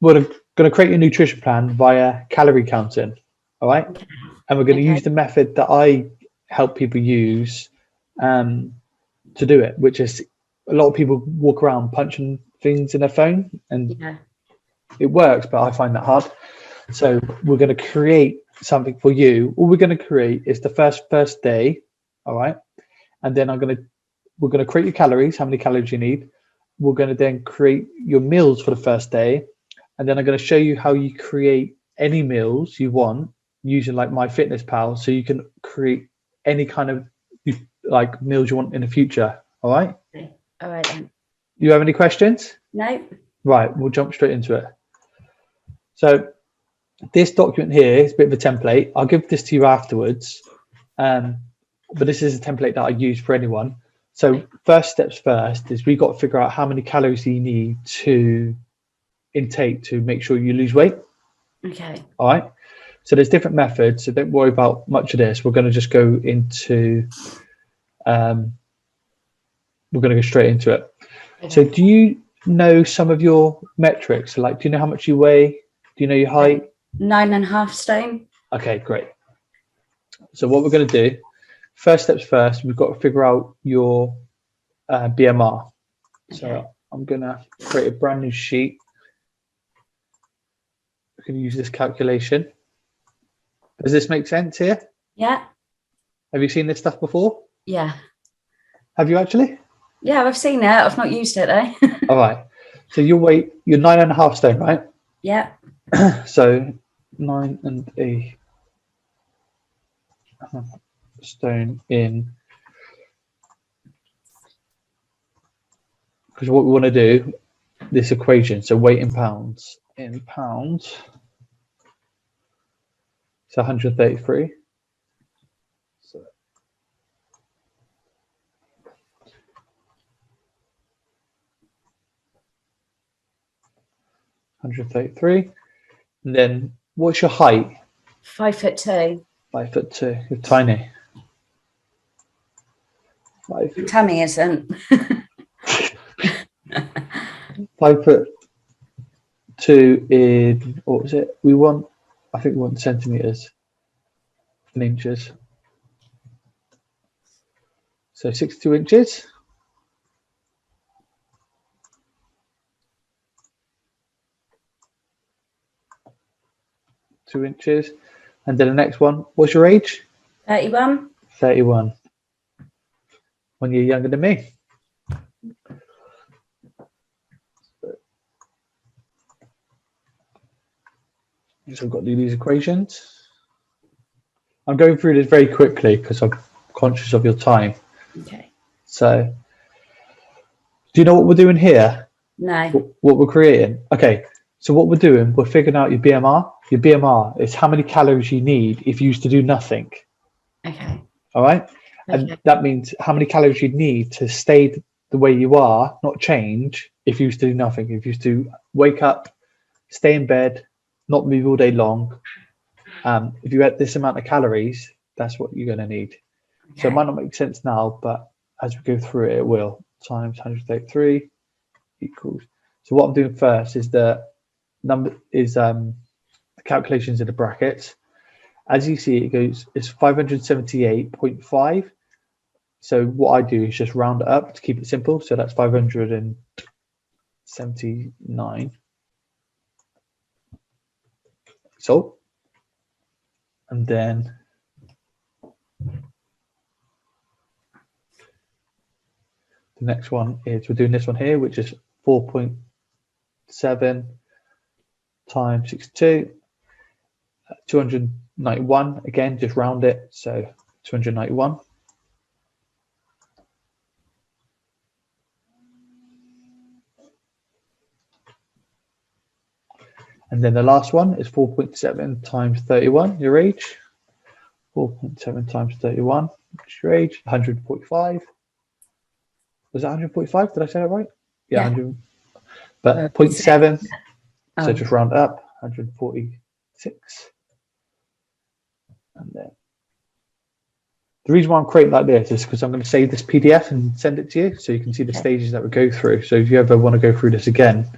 we're going to create a nutrition plan via calorie counting. All right. Okay. And we're going to use the method that I help people use to do it, which is a lot of people walk around punching things in their phone, and it works, but I find that hard. So we're going to create something for you. All we're going to create is the first day. All right. And then we're going to create your calories, how many calories you need. We're going to then create your meals for the first day. And then I'm going to show you how you create any meals you want using like MyFitnessPal, so you can create any kind of like meals you want in the future. All right. All right then. You have any questions? No. Right, we'll jump straight into it. So this document here is a bit of a template. I'll give this to you afterwards, but this is a template that I use for anyone. So first steps first is we've got to figure out how many calories you need to intake to make sure you lose weight. Okay. All right. So there's different methods, so don't worry about much of this. We're going to just go into, we're going to go straight into it. Okay. So do you know some of your metrics? So like, do you know how much you weigh? Do you know your height? 9.5 stone. Okay, great. So what we're going to do, first steps first, we've got to figure out your BMR. Okay. So I'm going to create a brand new sheet. We can use this calculation. Does this make sense here? Yeah. Have you seen this stuff before? Yeah. Have you actually? Yeah, I've seen it. I've not used it though. All right. So your weight, you're 9.5 stone, right? Yeah. So 9.5 stone in. Because what we want to do, this equation, so weight in pounds. In pounds. So 133. So 133. And then what's your height? 5'2". 5'2". You're tiny. Your tummy isn't. 5'2" in, what was it? I think we want centimeters and inches. So 62 inches. Two inches. And then the next one, what's your age? 31. 31. 1 year younger than me. So I've got to do these equations. I'm going through this very quickly because I'm conscious of your time. Okay. So, do you know what we're doing here? No. What we're creating? Okay. So what we're doing, we're figuring out your BMR. Your BMR is how many calories you need if you used to do nothing. Okay. All right. Okay. And that means how many calories you need to stay the way you are, not change, if you used to do nothing. If you used to wake up, stay in bed, not move all day long. If you had this amount of calories, that's what you're going to need. Okay. So it might not make sense now, but as we go through it, it will. Times 133 equals. So what I'm doing first is the number is the calculations in the brackets. As you see, it's 578.5. So what I do is just round it up to keep it simple. So that's 579. So, and then the next one is we're doing this one here, which is 4.7 times 62, 291. Again, just round it. So 291. And then the last one is 4.7 times 31, your age. 4.7 times 31, which is your age, 145. Was that 145? Did I say that right? Yeah, 100. But 0.7, so just round up, 146. And then the reason why I'm creating like this is because I'm going to save this PDF and send it to you so you can see the stages that we go through. So if you ever want to go through this again,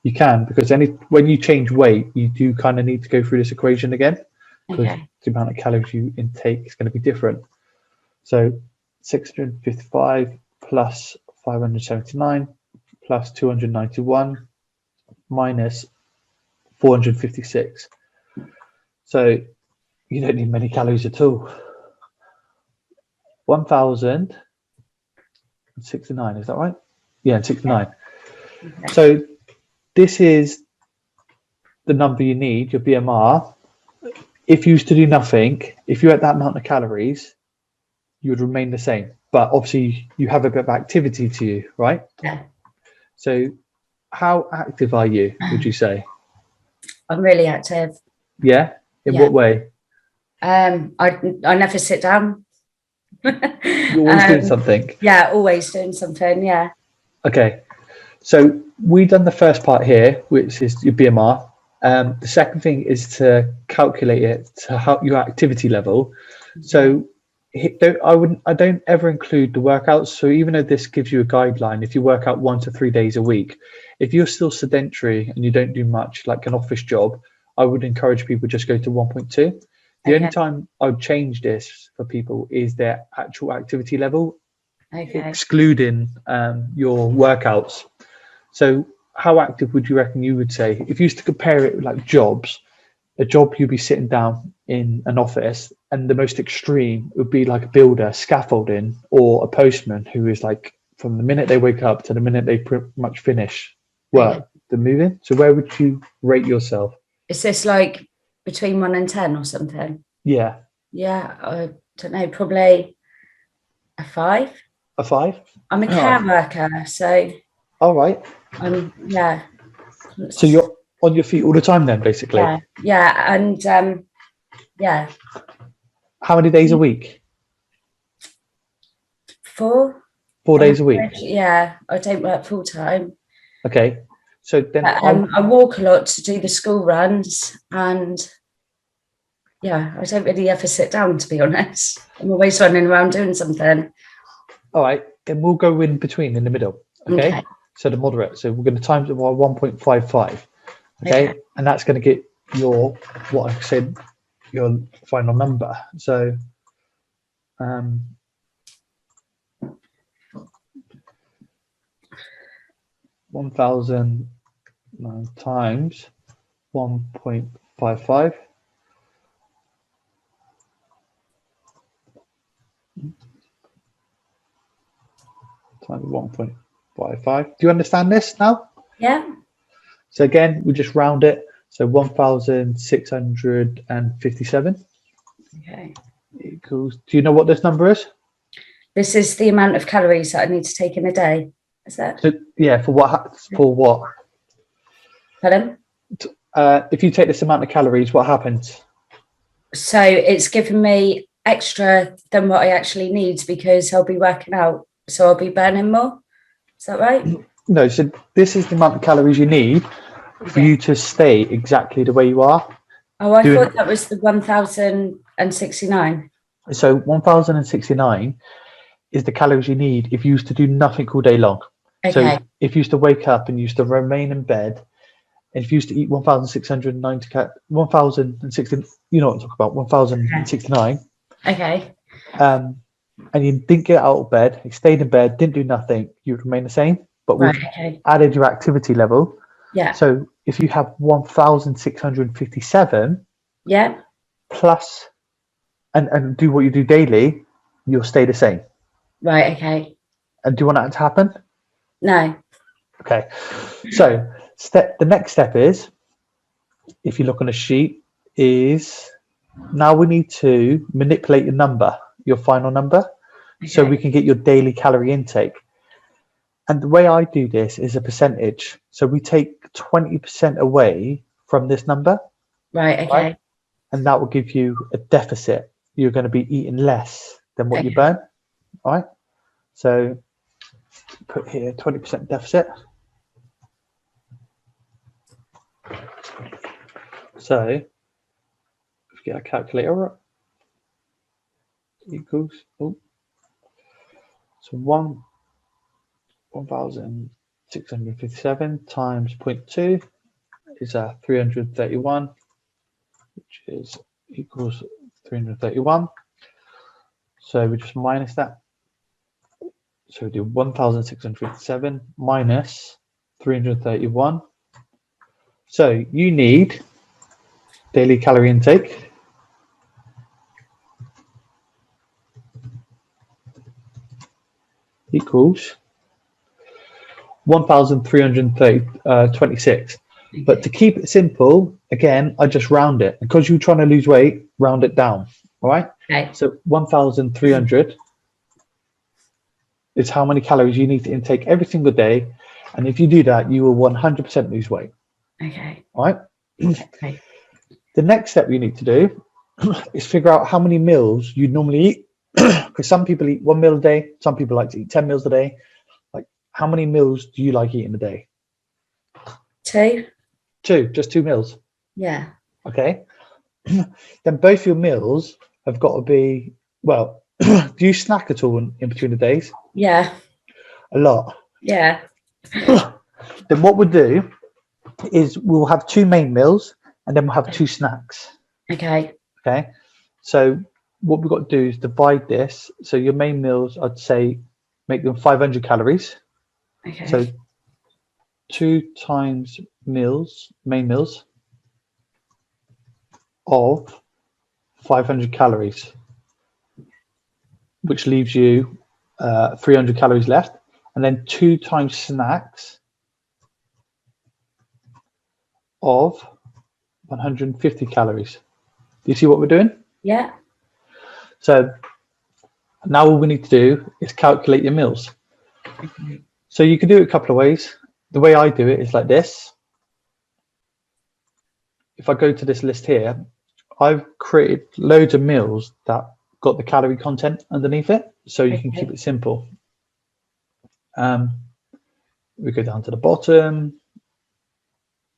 You can, because when you change weight, you do kind of need to go through this equation again, because the amount of calories you intake is going to be different. So 655 plus 579 plus 291 minus 456. So you don't need many calories at all. 1069, is that right? Yeah, 69. Okay. So this is the number you need, your BMR. If you used to do nothing, if you had that amount of calories, you would remain the same. But obviously you have a bit of activity to you, right? Yeah. So how active are you, would you say? I'm really active. Yeah? In what way? I never sit down. You're always doing something? Yeah, always doing something, yeah. Okay. So we've done the first part here, which is your BMR. The second thing is to calculate it to help your activity level. So I don't ever include the workouts. So even though this gives you a guideline, if you work out 1 to 3 days a week, if you're still sedentary and you don't do much, like an office job, I would encourage people just go to 1.2. The only time I would change this for people is their actual activity level, excluding your workouts. So how active would you reckon you would say? If you used to compare it with like jobs, a job you'd be sitting down in an office, and the most extreme would be like a builder, scaffolding, or a postman who is like from the minute they wake up to the minute they pretty much finish work, they're moving. So where would you rate yourself? Is this like between 1 and 10 or something? Yeah. Yeah, I don't know, probably a 5. A 5? I'm a care worker, so. All right. Yeah. So you're on your feet all the time then, basically? Yeah, and yeah. How many days a week? 4. 4 days a week? Yeah, I don't work full time. Okay. So then I walk a lot to do the school runs, and yeah, I don't really ever sit down, to be honest. I'm always running around doing something. All right, then we'll go in between, in the middle. Okay. So the moderate. So we're going to times it by 1.55. Okay. And that's going to get your, what I said, your final number. So 1,000 times 1.55 times 1.55. Do you understand this now? Yeah. So again, we just round it. So 1,657. Okay. Equals. Do you know what this number is? This is the amount of calories that I need to take in a day. Is that? So, yeah. For what? For what? Pardon? If you take this amount of calories, what happens? So it's given me extra than what I actually need because I'll be working out. So I'll be burning more. Is that right? No. So this is the amount of calories you need for you to stay exactly the way you are. Oh, I thought that was the 1,069. So 1,069 is the calories you need if you used to do nothing all day long. So if you used to wake up and you used to remain in bed, and if you used to eat 1,690, 1,060, you know what I'm talking about, 1,069. Okay. And you didn't get out of bed, you stayed in bed, didn't do nothing, you would remain the same. But we've added your activity level. Yeah. So if you have 1,657 plus and do what you do daily, you'll stay the same. Right, okay. And do you want that to happen? No. Okay. So the next step is, if you look on a sheet, is now we need to manipulate your number, your final number, so we can get your daily calorie intake. And the way I do this is a percentage. So we take 20% away from this number. Right, okay. And that will give you a deficit. You're going to be eating less than what you burn. All right. So put here 20% deficit. So if you get a calculator, equals so 1,000 657 times 0.2 is 331, which is equals 331. So we just minus that. So we do 1,657 minus 331. So you need daily calorie intake equals 1,326. But to keep it simple, again, I just round it. Because you're trying to lose weight, round it down. All right? Okay. So 1,300 is how many calories you need to intake every single day. And if you do that, you will 100% lose weight. Okay. All right? Okay. The next step you need to do is figure out how many meals you normally eat. Because some people eat 1 meal a day. Some people like to eat 10 meals a day. Like, how many meals do you like eating a day? 2. 2, just 2 meals. Yeah. Okay. Then both your meals have got to be, well, do you snack at all in between the days? Yeah. A lot. Yeah. Then what we'll do is we'll have 2 main meals and then we'll have 2 snacks. Okay. Okay. So what we've got to do is divide this. So your main meals, I'd say, make them 500 calories. Okay. So 2 times meals, main meals of 500 calories, which leaves you 300 calories left. And then 2 times snacks of 150 calories. Do you see what we're doing? Yeah. So now all we need to do is calculate your meals. Okay. So you can do it a couple of ways. The way I do it is like this. If I go to this list here, I've created loads of meals that got the calorie content underneath it, so you can keep it simple. We go down to the bottom.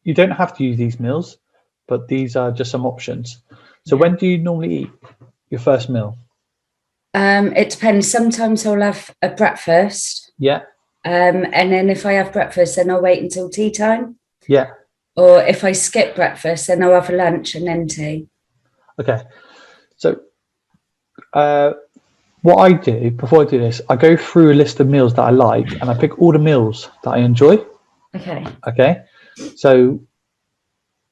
You don't have to use these meals, but these are just some options. So when do you normally eat your first meal? It depends. Sometimes I'll have a breakfast. Yeah. And then if I have breakfast, then I'll wait until tea time. Yeah. Or if I skip breakfast, then I'll have a lunch and then tea. Okay. So what I do before I do this, I go through a list of meals that I like and I pick all the meals that I enjoy. Okay. Okay. So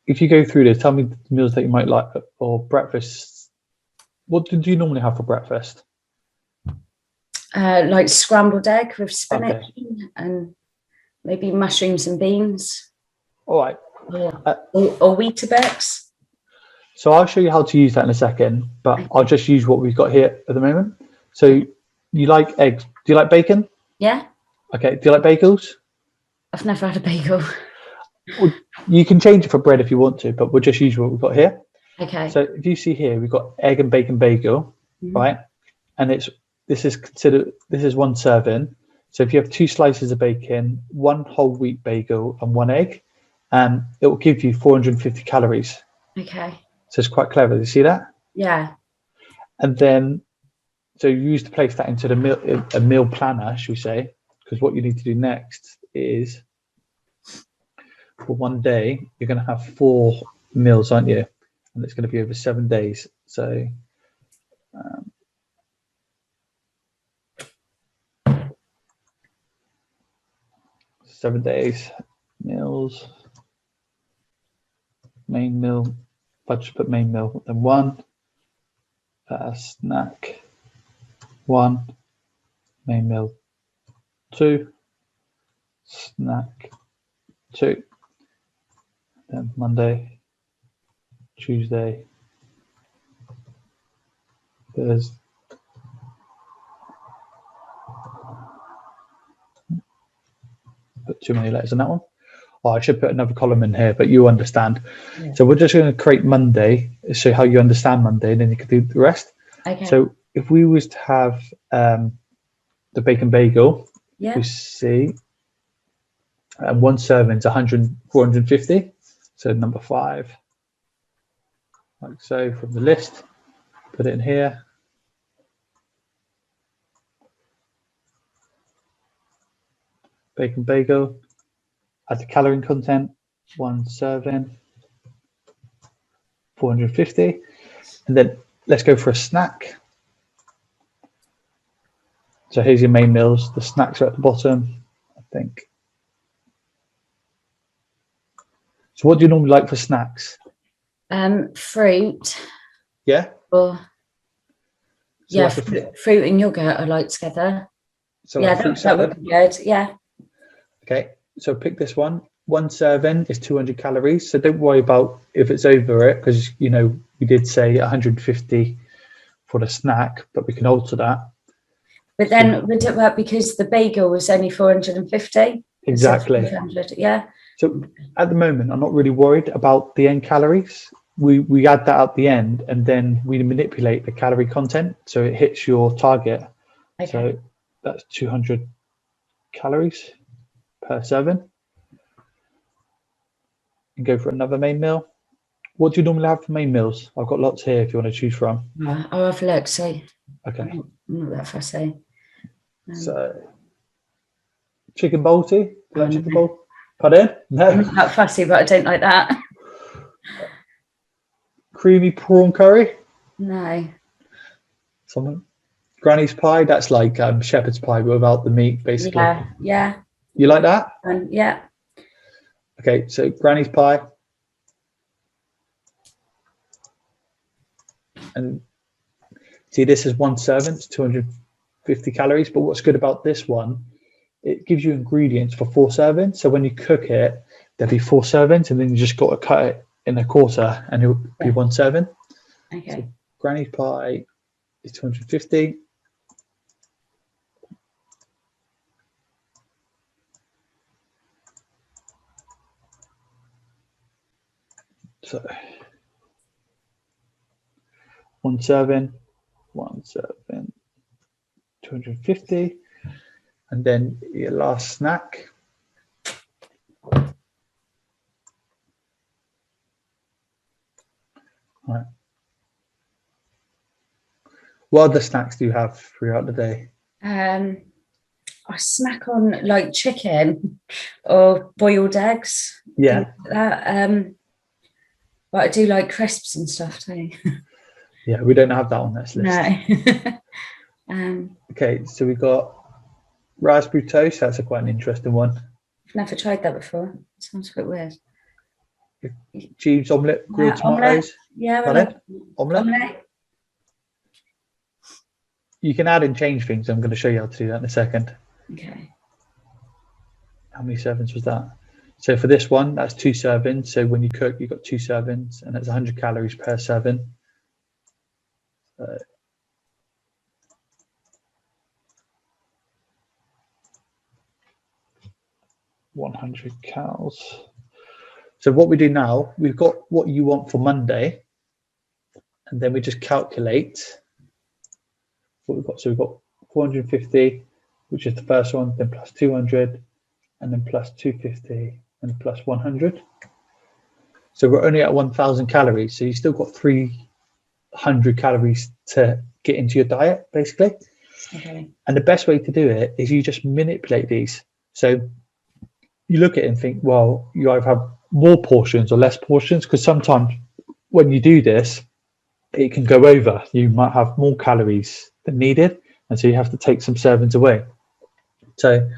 if you go through this, tell me the meals that you might like or breakfast. What do you normally have for breakfast? Like scrambled egg with spinach Okay. and maybe mushrooms and beans. All right. Or Weetabix. So I'll show you how to use that in a second, but I'll just use what we've got here at the moment. So you like eggs. Do you like bacon? Yeah. Okay. Do you like bagels? I've never had a bagel. Well, you can change it for bread if you want to, but we'll just use what we've got here. Okay. So if you see here, we've got egg and bacon bagel, right? And this is 1 serving. So if you have 2 slices of bacon, 1 whole wheat bagel, and 1 egg, it will give you 450 calories. Okay. So it's quite clever. You see that? Yeah. And then, so you use to place that into a meal planner, should we say? Because what you need to do next is, for one day, you're going to have 4 meals, aren't you? And it's going to be over 7 days. So 7 days, meals, main meal. If I just put main meal, then 1, snack, 1, main meal, 2, snack, 2. Then Monday, Tuesday, Thursday. Put too many letters in that one. Oh, I should put another column in here, but you understand. Yeah. So we're just going to create Monday, show how you understand Monday, and then you can do the rest. Okay. So if we was to have the bacon bagel, we see 1 serving is 450. So number 5, like so, from the list, put it in here. Bacon bagel, add the calorie content, 1 serving, 450. And then let's go for a snack. So here's your main meals. The snacks are at the bottom, I think. So what do you normally like for snacks? Fruit. Yeah? Or So yeah, like fruit and yogurt I like together. So yeah, like fruit that salad. would be good. Yeah. Okay, so pick this one. 1 serving is 200 calories. So don't worry about if it's over it, because you know we did say 150 for the snack, but we can alter that. But then would it work because the bagel was only 450? Exactly. 500, yeah. So at the moment, I'm not really worried about the end calories. We add that at the end, and then we manipulate the calorie content so it hits your target. Okay. So that's 200 calories per serving. And go for another main meal. What do you normally have for main meals? I've got lots here if you want to choose from. I'll have a look. So Okay. I'm not that fussy. So chicken balti. Do you like chicken no. bowl? Pardon? No. I'm not that fussy, but I don't like that. Creamy prawn curry. No. Someone. Granny's pie. That's like shepherd's pie but without the meat, basically. Yeah. Yeah. You like that? Yeah. Okay, so granny's pie. And see, this is 1 serving, it's 250 calories. But what's good about this one, it gives you ingredients for 4 servings. So when you cook it, there'll be 4 servings, and then you just got to cut it in a quarter, and it'll be 1 serving. Okay. So granny's pie is 250. So 1 serving, 250. And then your last snack. All right. What other snacks do you have throughout the day? I snack on like chicken or boiled eggs. Yeah. Like that. But I do like crisps and stuff too. Yeah, we don't have that on this list. No. Okay, so we've got raspberry toast. That's quite an interesting one. I've never tried that before. It sounds a bit weird. Cheese omelette, grilled tomatoes. Yeah, like omelette. You can add and change things. I'm going to show you how to do that in a second. Okay. How many servings was that? So for this one, that's 2 servings. So when you cook, you've got 2 servings, and it's 100 calories per serving. 100 calories. So what we do now, we've got what you want for Monday, and then we just calculate what we've got. So we've got 450, which is the first one, then plus 200, and then plus 250, and plus 100. So we're only at 1,000 calories. So you've still got 300 calories to get into your diet, basically. Okay. And the best way to do it is you just manipulate these. So you look at it and think, well, you either have more portions or less portions, because sometimes when you do this, it can go over. You might have more calories than needed, and so you have to take some servings away. So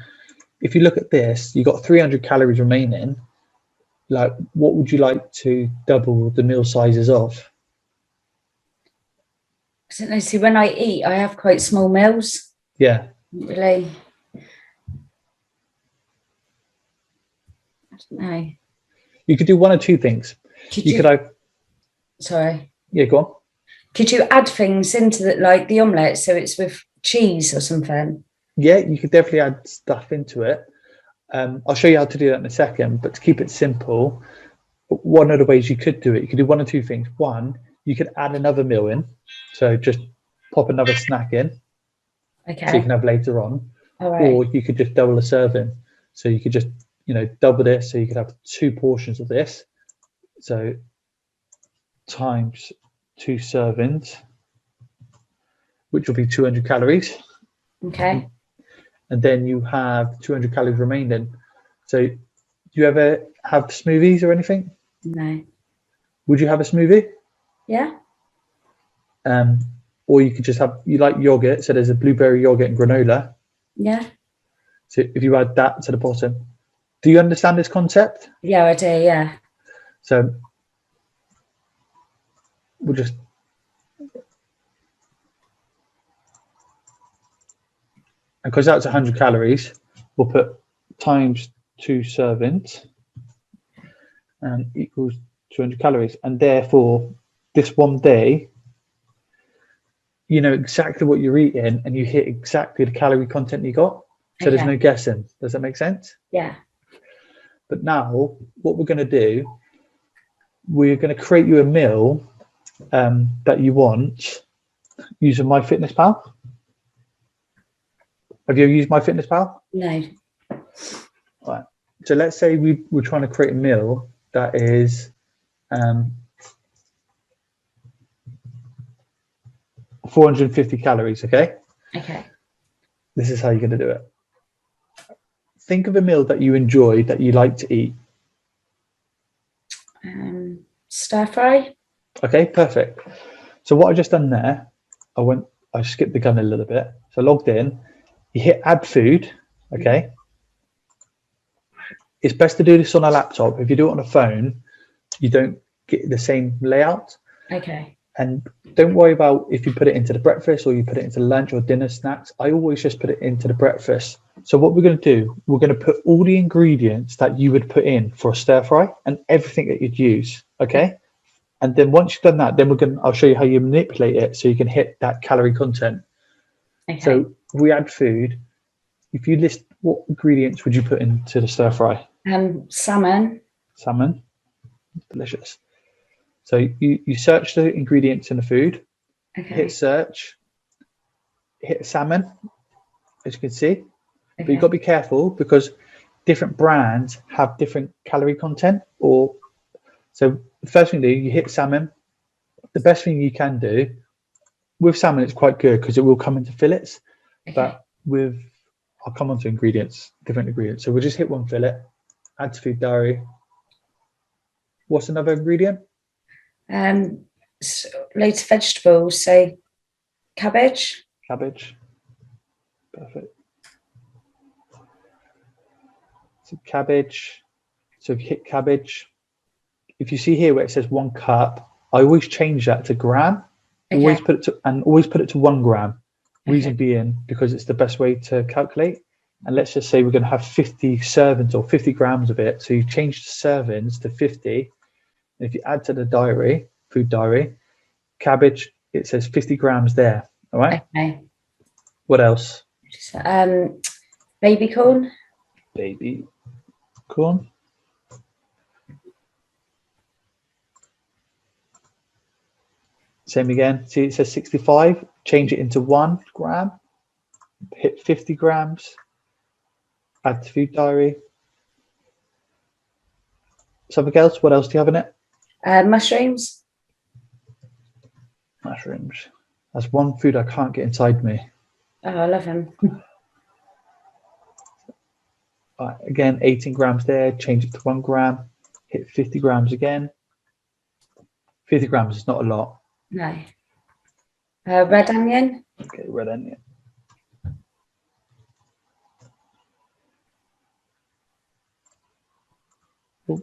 if you look at this, you've got 300 calories remaining. Like, what would you like to double the meal sizes of? I don't know. See, when I eat, I have quite small meals. Yeah. Really. I don't know. You could do one or two things. You could have. Sorry. Yeah, go on. Could you add things into the, like the omelette, so it's with cheese or something? Yeah, you could definitely add stuff into it. I'll show you how to do that in a second, but to keep it simple, one of the ways you could do it, you could do one or two things. One, you could add another meal in. So just pop another snack in. Okay. So you can have later on. All right. Or you could just double a serving. So you could just, double this. So you could have 2 portions of this. So times 2 servings, which will be 200 calories. Okay. And then you have 200 calories remaining. So you ever have smoothies or anything? No. Would you have a smoothie? Yeah. Or you could just have, you like yogurt, so there's a blueberry yogurt and granola. Yeah. So if you add that to the bottom, do you understand this concept? Yeah, I do. Yeah. So we'll just, because that's 100 calories, we'll put times 2 servings and equals 200 calories. And therefore, this one day, you know exactly what you're eating and you hit exactly the calorie content you got. So there's no guessing. Does that make sense? Yeah. But now, what we're going to do, we're going to create you a meal that you want using MyFitnessPal. Have you ever used MyFitnessPal? No. Right. So let's say we're trying to create a meal that is 450 calories, okay? Okay. This is how you're going to do it. Think of a meal that you enjoy, that you like to eat. Stir fry. Okay, perfect. So what I just done there, I skipped the gun a little bit. So logged in, you hit add food, okay? It's best to do this on a laptop. If you do it on a phone, you don't get the same layout. Okay. And don't worry about if you put it into the breakfast or you put it into lunch or dinner snacks. I always just put it into the breakfast. So what we're going to do, we're going to put all the ingredients that you would put in for a stir fry and everything that you'd use, okay? And then once you've done that, then I'll show you how you manipulate it so you can hit that calorie content. Okay. So we add food. If you list what ingredients would you put into the stir fry? Salmon. Salmon, delicious. So you search the ingredients in the food, hit search, hit salmon, as you can see. But you've got to be careful because different brands have different calorie content. So the first thing you do, you hit salmon. The best thing you can do with salmon, it's quite good because it will come into fillets. But I'll come on to ingredients, different ingredients. So we'll just hit one fillet, add to food diary. What's another ingredient? Loads of vegetables, so cabbage. Cabbage. Perfect. So cabbage. So if you hit cabbage, if you see here where it says 1 cup, I always change that to gram. Always put it to 1 gram. Reason being because it's the best way to calculate. And let's just say we're going to have 50 servings or 50 grams of it. So you change the servings to 50. And if you add to the diary, food diary, cabbage, it says 50 grams there. All right. Okay. What else? Baby corn. Baby corn. Same again. See, it says 65. Change it into 1 gram. Hit 50 grams. Add to food diary. Something else? What else do you have in it? Mushrooms. Mushrooms. That's one food I can't get inside me. Oh, I love them. Again, 18 grams there. Change it to 1 gram. Hit 50 grams again. 50 grams is not a lot. No. Red onion. Okay, red onion. Ooh.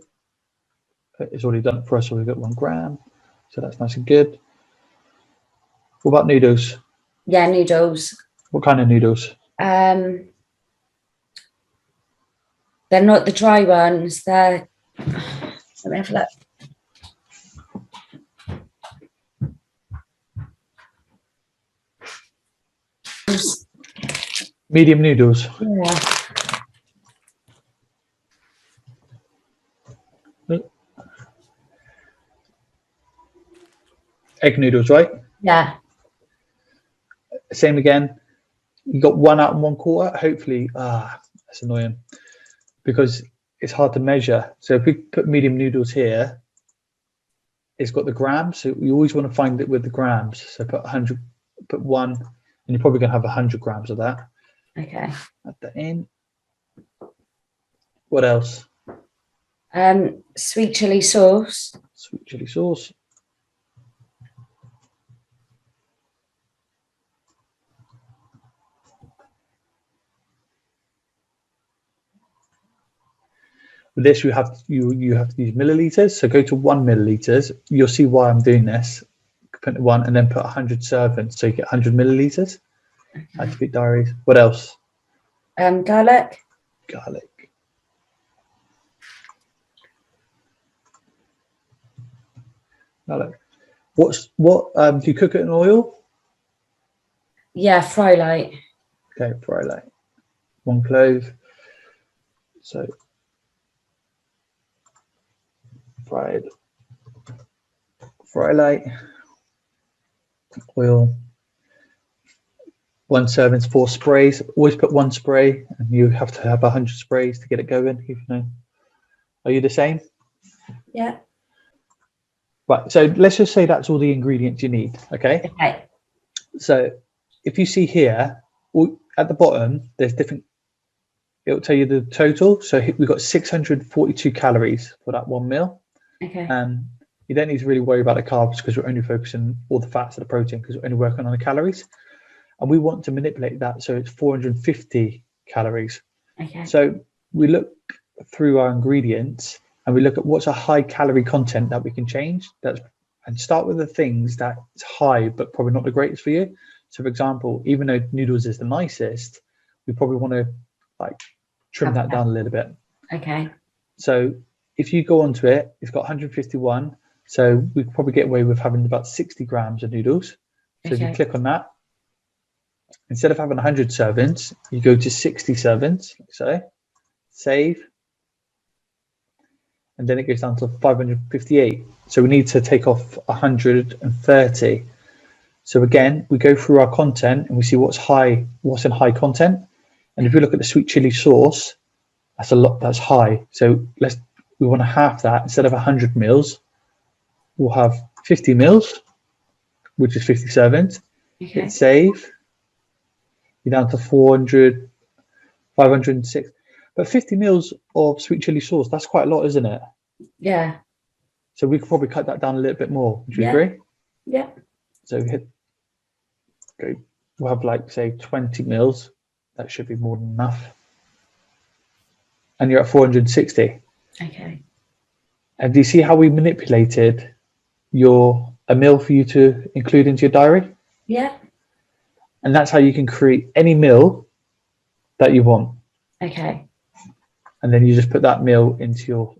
It's already done it for us, so we've got 1 gram. So that's nice and good. What about noodles? Yeah, noodles. What kind of noodles? They're not the dry ones. Let me have a look. Medium noodles. Yeah. Egg noodles, right? Yeah. Same again. You got 1 out and 1/4. Hopefully, that's annoying because it's hard to measure. So if we put medium noodles here, it's got the grams. So you always want to find it with the grams. So put 100, put 1, and you're probably going to have 100 grams of that. Okay. Add that in. What else? Sweet chili sauce. Sweet chili sauce. With this, you have to use milliliters. So go to 1 milliliters. You'll see why I'm doing this. Put 1 and then put 100 servings, so you get 100 milliliters. Okay. How to beat diaries. What else? Garlic. Garlic. Garlic. What do you cook it in oil? Yeah, fry light. Okay, fry light. 1 clove. So fry light. Oil. 1 serving, 4 sprays. Always put 1 spray, and you have to have 100 sprays to get it going. If you know. Are you the same? Yeah. Right. So let's just say that's all the ingredients you need. Okay. Okay. So if you see here, at the bottom, there's different. It'll tell you the total. So we've got 642 calories for that 1 meal. Okay. You don't need to really worry about the carbs because we're only focusing all the fats and the protein because we're only working on the calories. And we want to manipulate that so it's 450 calories. Okay. So we look through our ingredients and we look at what's a high calorie content that we can change. And start with the things that's high but probably not the greatest for you. So for example, even though noodles is the nicest, we probably want to like trim that down a little bit. Okay. So if you go onto it, it's got 151. So we could probably get away with having about 60 grams of noodles. So if you click on that, instead of having 100 servings, you go to 60 servings, like so, save, and then it goes down to 558. So we need to take off 130. So again, we go through our content and we see what's in high content. And if you look at the sweet chili sauce, that's a lot, that's high. So we want to half that. Instead of 100 mils, we'll have 50 mils, which is 50 servings. Okay. Hit save. You're down to 400, 506. But 50 mils of sweet chili sauce, that's quite a lot, isn't it? Yeah. So we could probably cut that down a little bit more. Would you agree? Yeah. So we'll have like, say, 20 mils. That should be more than enough. And you're at 460. Okay. And do you see how we manipulated a meal for you to include into your diary? Yeah. And that's how you can create any meal that you want. Okay. And then you just put that meal into your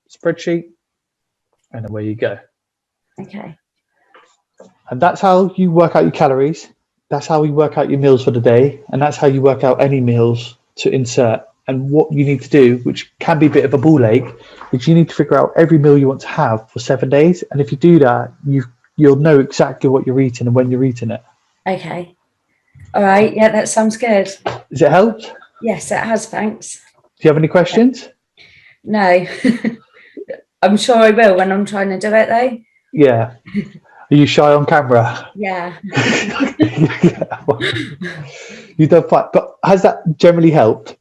spreadsheet and away you go. Okay. And that's how you work out your calories. That's how you work out your meals for the day. And that's how you work out any meals to insert. And what you need to do, which can be a bit of a ball ache, is you need to figure out every meal you want to have for 7 days. And if you do that, you'll know exactly what you're eating and when you're eating it. Okay. All right. Yeah, that sounds good. Has it helped? Yes, it has. Thanks. Do you have any questions? No. I'm sure I will when I'm trying to do it, though. Yeah. Are you shy on camera? Yeah. You've done fine. But has that generally helped?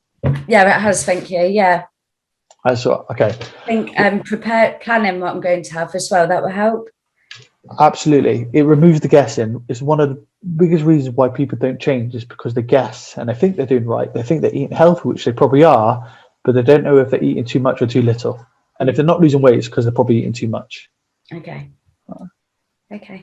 Yeah, it has. Thank you. Yeah. That's right. Okay. I think planning what I'm going to have as well. That will help. Absolutely. It removes the guessing. It's one of the biggest reasons why people don't change is because they guess and they think they're doing right. They think they're eating healthy, which they probably are, but they don't know if they're eating too much or too little. And if they're not losing weight, it's because they're probably eating too much. Okay. Okay.